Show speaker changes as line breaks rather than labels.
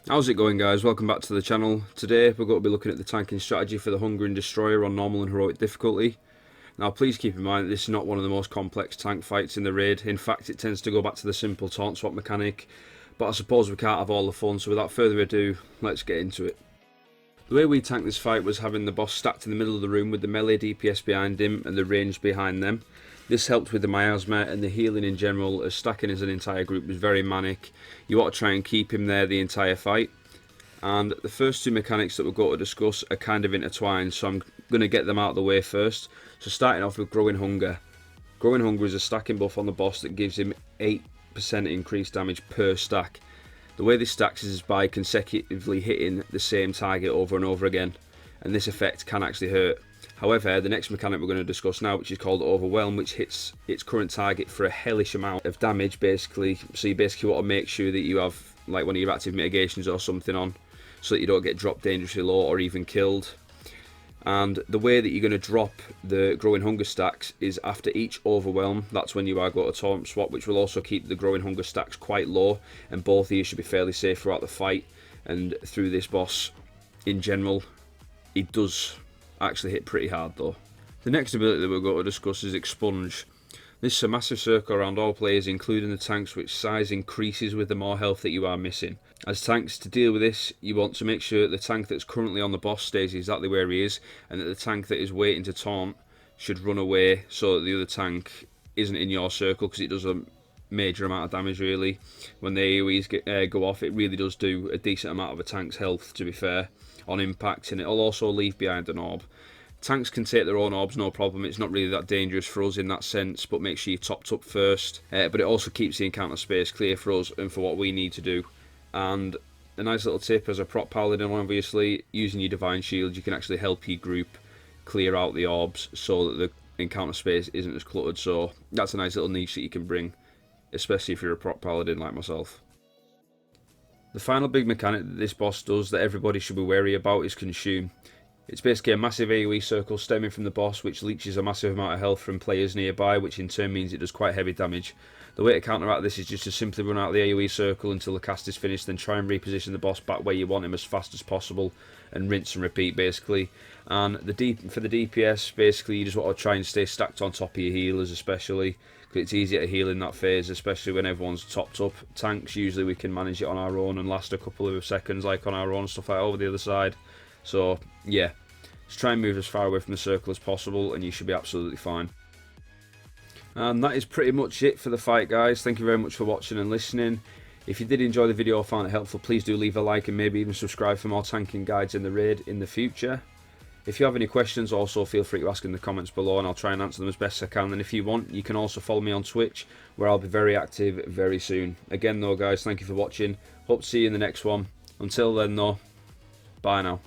How's it going, guys? Welcome back to the channel. Today we're going to be looking at the tanking strategy for the Hungering Destroyer on normal and heroic difficulty. Now please keep in mind that this is not one of the most complex tank fights in the raid. In fact, it tends to go back to the simple taunt swap mechanic, but I suppose we can't have all the fun, so without further ado, let's get into it. The way we tanked this fight was having the boss stacked in the middle of the room with the melee DPS behind him and the range behind them. This helped with the miasma and the healing in general, as stacking as an entire group was very manic. You want to try and keep him there the entire fight. And the first two mechanics that we're going to discuss are kind of intertwined, so I'm going to get them out of the way first. So starting off with Growing Hunger. Growing Hunger is a stacking buff on the boss that gives him 8% increased damage per stack. The way this stacks is by consecutively hitting the same target over and over again, and this effect can actually hurt. However, the next mechanic we're going to discuss now, which is called Overwhelm, which hits its current target for a hellish amount of damage basically. So you basically want to make sure that you have like one of your active mitigations or something on, so that you don't get dropped dangerously low or even killed. And the way that you're going to drop the Growing Hunger stacks is after each Overwhelm. That's when you are going to taunt swap, which will also keep the Growing Hunger stacks quite low, and both of you should be fairly safe throughout the fight and through this boss in general. It does actually hit pretty hard though. The next ability that we're going to discuss is Expunge. This is a massive circle around all players, including the tanks, which size increases with the more health that you are missing. As tanks, to deal with this, you want to make sure that the tank that's currently on the boss stays exactly where he is, and that the tank that is waiting to taunt should run away so that the other tank isn't in your circle, because it does a major amount of damage really. When the AoEs go off, it really does do a decent amount of a tank's health, to be fair, on impact, and it'll also leave behind an orb. Tanks can take their own orbs, no problem. It's not really that dangerous for us in that sense, but make sure you're topped up first. But it also keeps the encounter space clear for us and for what we need to do. And a nice little tip as a prop paladin, obviously, using your divine shield, you can actually help your group clear out the orbs so that the encounter space isn't as cluttered. So that's a nice little niche that you can bring, especially if you're a prop paladin like myself. The final big mechanic that this boss does that everybody should be wary about is Consume. It's basically a massive AoE circle stemming from the boss, which leeches a massive amount of health from players nearby, which in turn means it does quite heavy damage. The way to counteract this is just to simply run out of the AoE circle until the cast is finished, then try and reposition the boss back where you want him as fast as possible, and rinse and repeat basically. And for the DPS, basically you just want to try and stay stacked on top of your healers, especially because it's easier to heal in that phase, especially when everyone's topped up. Tanks, usually we can manage it on our own and last a couple of seconds like on our own, stuff like over the other side. So yeah, just try and move as far away from the circle as possible and you should be absolutely fine. And that is pretty much it for the fight, guys. Thank you very much for watching and listening. If you did enjoy the video or found it helpful, please do leave a like and maybe even subscribe for more tanking guides in the raid in the future. If you have any questions, also feel free to ask in the comments below and I'll try and answer them as best I can. And if you want, you can also follow me on Twitch, where I'll be very active very soon. Again though, guys, thank you for watching. Hope to see you in the next one. Until then though, bye now.